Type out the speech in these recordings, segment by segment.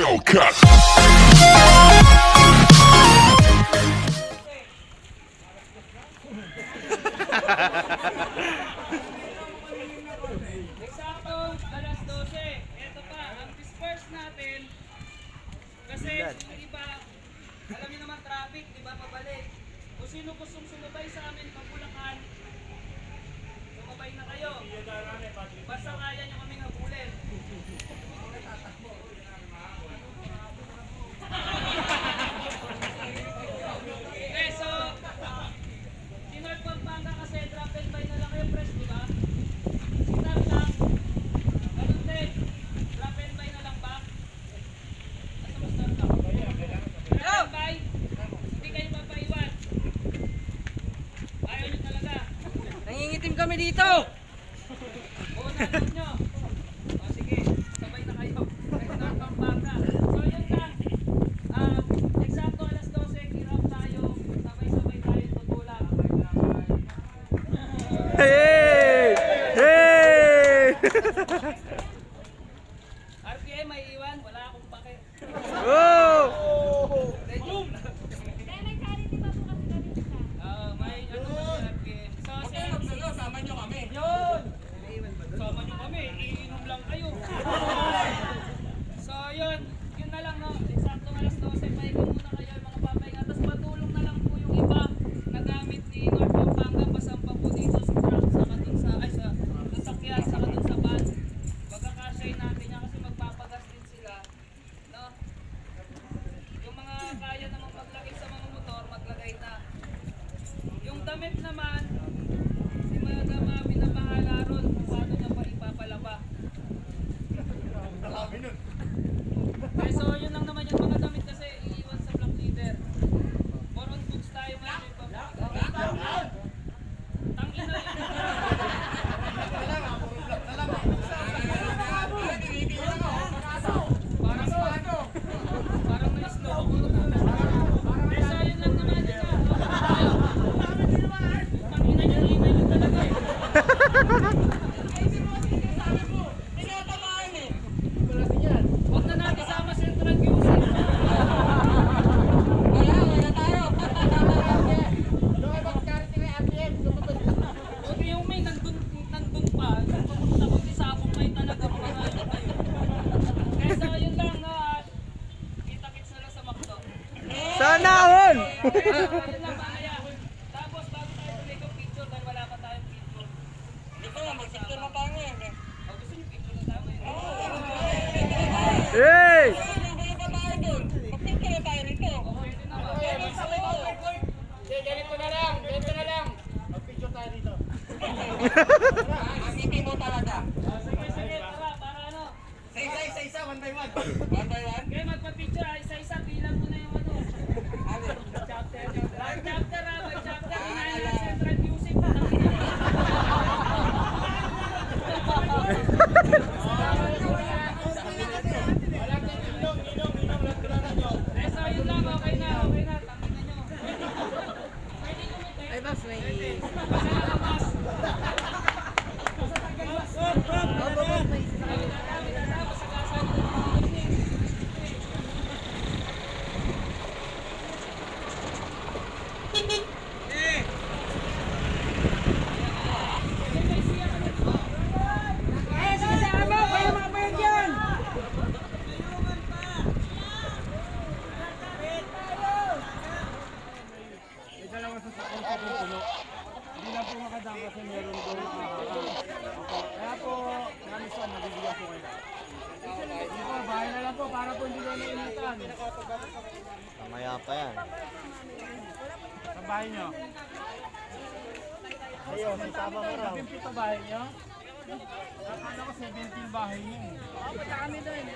Hellcat. Eksakto, alas 12. Ito pa, ang disperse natin. Kasi yung iba, alam niyo naman traffic, di ba, pabalik. Kung sino gustong sumabay sa amin, Pabulacan, sumabay na kayo. Basta kaya niyo kaming habulin. Okay, so, North Pampanga kasi drop and buy na lang kayo, press, di ba? Start lang. Ganun din. Drop and buy na lang ba? Basta mo start lang. Drop and buy. Hindi kayo papaiwan. Ayaw nyo talaga. Nangingitim kami dito. Oo, natin nyo. O sige, sabay na kayo. North Pampanga. So yun lang. Eksakto alas 12, kirap tayo. Sabay-sabay tayo tutulak. Hey! Hey! RPM may iwan, wala akong pake. Oh! Boom! May ano ba si RPM? So, Sama nyo kami. yun! Sama nyo kami, iinom lang kayo. So, yun na lang, no? Eksaktong alas 12, pahinga muna kayo yung mga papahinga. Tapos patulong na lang po yung iba na gamit ni North Pampanga. Pasampa po dito sa truck, saka dun sa, sa sasakyan, saka dun sa van. Magkakasyahin natin yan kasi magpapagas din sila. No? Yung mga kaya namang maglagay sa mga motor, maglagay na. Yung damit naman, si Madam Ami na bahala ron kung paano niya pa ipapalaba. Okay, so yun lang naman yung mga damit kasi iiwan sa block leader. More on goods tayo ngayon. Tangin na yun. Parang may slow. Okay, so yun lang naman yun. Tangin na yun talaga eh. Huwag na natin sama Central Music. Buti yung may nandun pa. Pumunta ko di sabong kayo talaga mga ano kayo. Kaya so yun lang no. Kita-kits na lang sa McDo. Sana all! Yun lang mamaya. Tapos bago tayo tuloy ng picture dahil wala pa tayong picture. O gusto niyo picture na tama yun? Hey! O pwede naman. Sige, tara, para ano. Kaya magpa-picture, isa-isa, bilang mo na yung ano. Chapter, inahin ng Central Music. So yun lang, okay na, tangin na nyo. Pwede kumite. Ay, boss, may... Basta nakamas. Hindi lang po makadang kasi meron doon kaya po, maraming saan, nabibigyan po kayo. Hindi po, bahay na lang po, para po hindi kayo nainitan. Mamaya pa yan. Sa bahay nyo. Ayun, may tama ko raw. 15 bahay nyo? Ano ko 17 bahay nyo. Basta kami doon.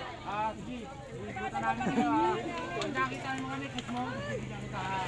Sige, ibutan namin kayo ha. Pag nakita yung mga nekis mo, bibigyan kita ha.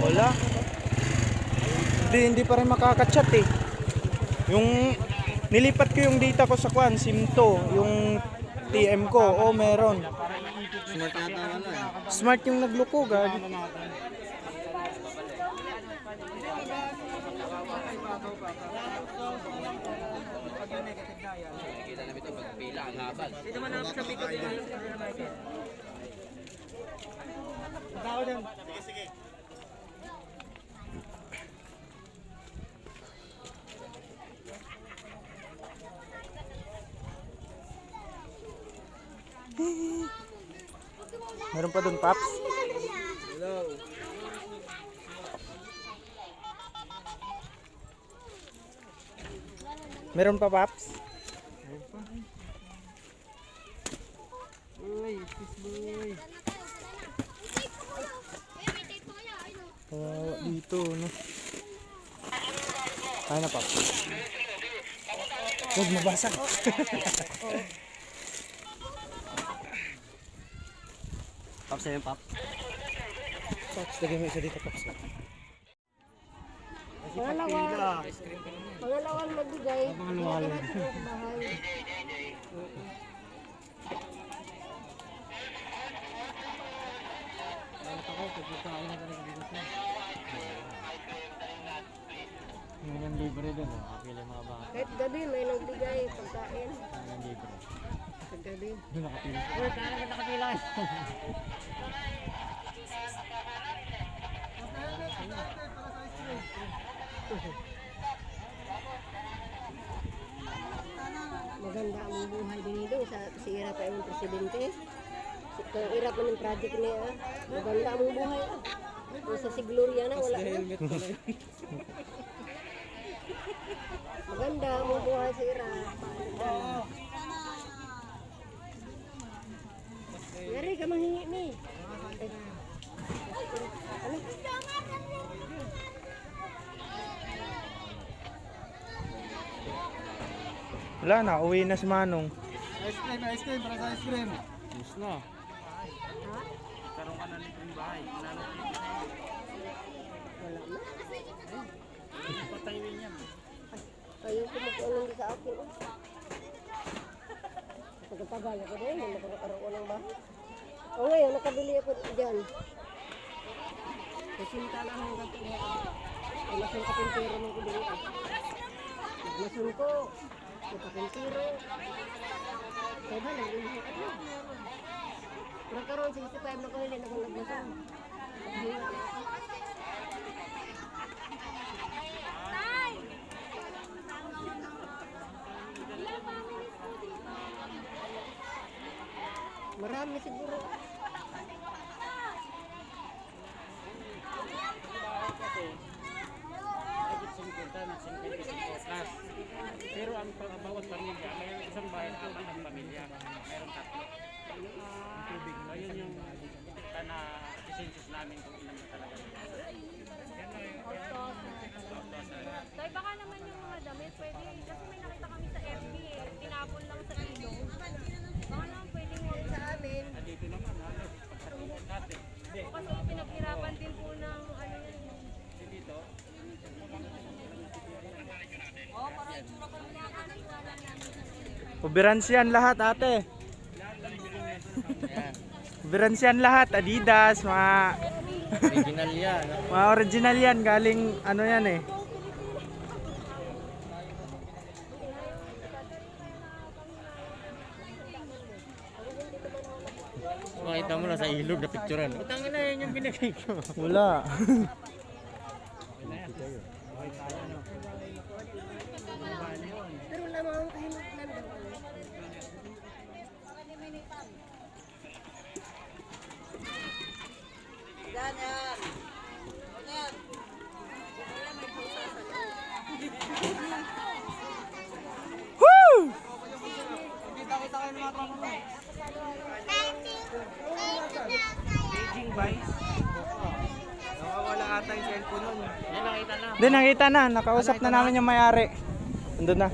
Wala. hindi pa rin makaka-chat eh. Yung nilipat ko yung data ko sa Kwan, SIM to, yung TM ko. Oh, meron. Smart yata wala eh. Smart yung nagloko, gagi. Meron pa dun, Paps? Meron pa, Paps? Kawawa dito, no? Kaya na, Paps. Huwag mabasag. Paps na yun, Paps. Paps, lagay mo isa dito, Paps. Pangalawang magbigay. Pangalawang bahay. Ngayon libre doon, nakapili mga baka. Kahit gabi may nagbigay pagkain. Ngayon libre. Sa gabi. Doon nakapili. Uy, kaya ka nakapila eh. Maganda ang buhay din dito sa si Ira pa yung presidente. Kung Ira pa ng project niya, maganda ang buhay. Kung sa si Gloria na, wala na. Maganda ang buhay si Ira. Yari ka manghingi ni. Ano? Wala na, uwi na si Manong. Ice cream, para sa ice cream. Yes na. Karoon ka na libreng bahay. Wala na. Patay rin yan. Ayaw ko magkaroon din sa akin. Pagkatagal ako din, hindi makakaroon ng bahay. O ngayon, nakabili ako dyan. Kasinta na ang gato niya. Ay, masun kapintero mo ko din. Masun ko. Kapintero. Kaya ba, nag-ihi ako. Pero karoon, 65 na ko hindi na kung nagmasun. Marami siguro. Pero ang bawat pamilya, may isang bahay na ang pamilya. Mayroon tatlo. Tubig. Ayun yung na census namin kung ilan na talaga. Tay, baka naman yung mga damit pwede, kasi may nakita kami sa FB eh, tinapon lang sa ilong. Baka naman pwedeng huwag sa amin. Dito naman, halos pagkatulog natin. O kasi pinaghirapan din po ng ano yun. Dito, Ubiransiyan lahat, ate. Ubiransiyan lahat, Adidas, mga Original yan. mga original yan, galing ano yan eh. Makita mo na sa ilog na picturean. Utangin na yun yung binigay ko. Wala. Pero lamang ang kahinatnan daw. Woo! Nakawala ata yung cellphone nun. Hindi, nakita na. Nakausap na namin yung may-ari. Nandun na.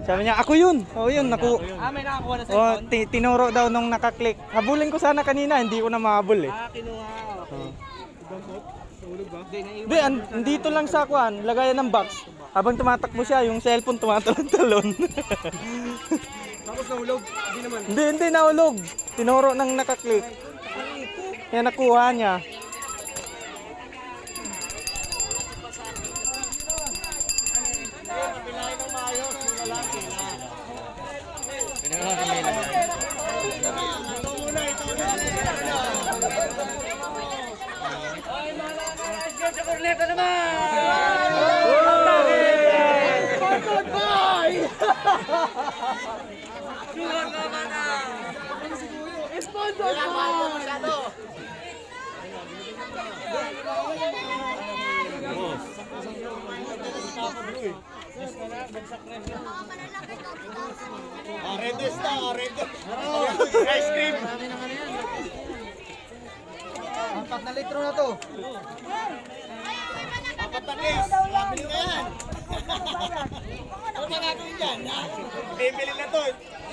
Sabi niya, ako yun. Oo, yun. May nakakuha na Oh, tinuro daw nung nakaklik. Habulin ko sana kanina, hindi ko na mahabol eh. Kinuha. Okay. Hindi, dito lang sa kwan, lagayan ng box. Habang tumatakbo siya, yung cellphone tumatalon-talon. Tapos nahulog. Hindi naman. Hindi nahulog. Tinuro ng nakaklik. Kaya nakuha niya. Redos na, redos. Ice cream. 4 na litro na to. Kapatagis, bili na yan. Ano na gagawin dyan? Bibili na to.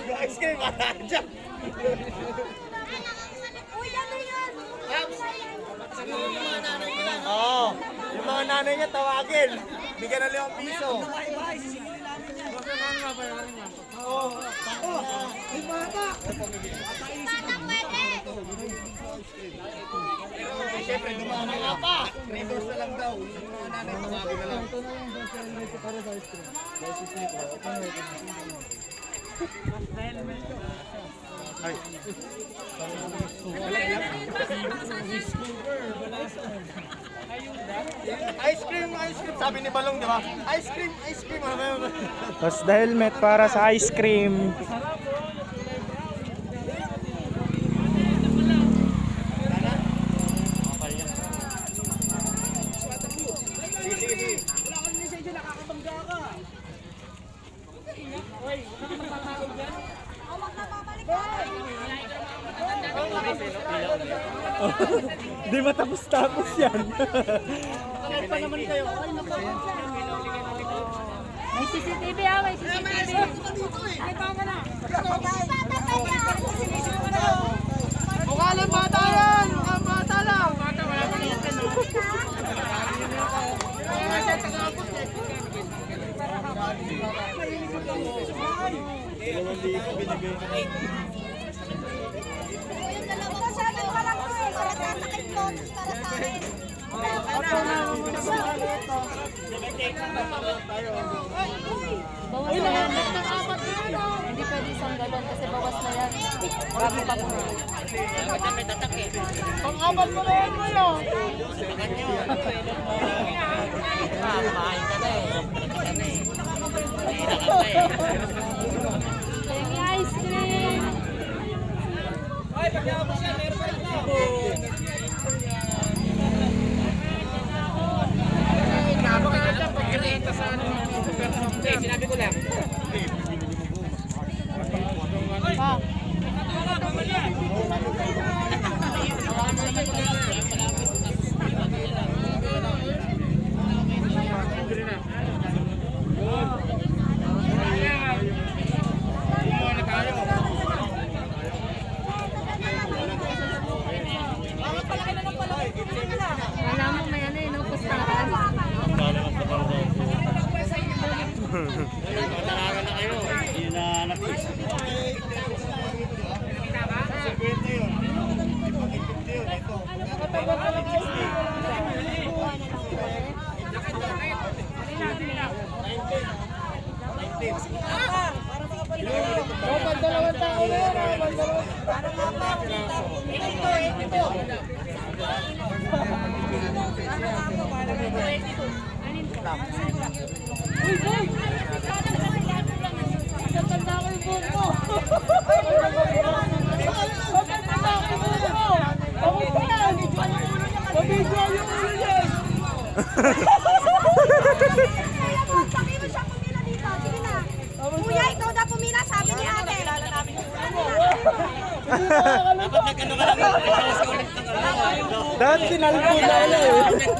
Yung ice cream, wala dyan. Uy, ano yan? Oo. Yung mga nanay niya tawagin. Bigyan na 5 piso. Siyempre, dumama nga pa. $3 na lang daw. Yung mga nanay tawagin na lang. Ice cream. Sabi ni Balong, di ba? Ice cream. Ano ba yun? Tapos the helmet para sa ice cream. Di matapos-tapos yan. May CCTV may CCTV. Ay, tama na. Mukha lang bata yan! Mukhang bata lang! Bata, wala pa natin. Bawas na yan. Hindi pwede isang galon kasi bawas na yan. Bago pa po. Pang-apat mo na yan mo yun! Yung ice cream. Sinabi ko lang. Wala mo may ano yun, pustahan. Mataragan na kayo. Hindi na nakis. Dalawang tao na yan! Uy, boy! Tatanda ko yung buhok mo! Tatanda ko yung buhok mo! Kamusta yan? Mabigwa yung ulo niyan! Sabi mo siya pumila dito. Sige na. Kuya, ikaw na pumila. Sabi ni ate. Dapat nagkano ka lang. Dahil sinalpo na ulit.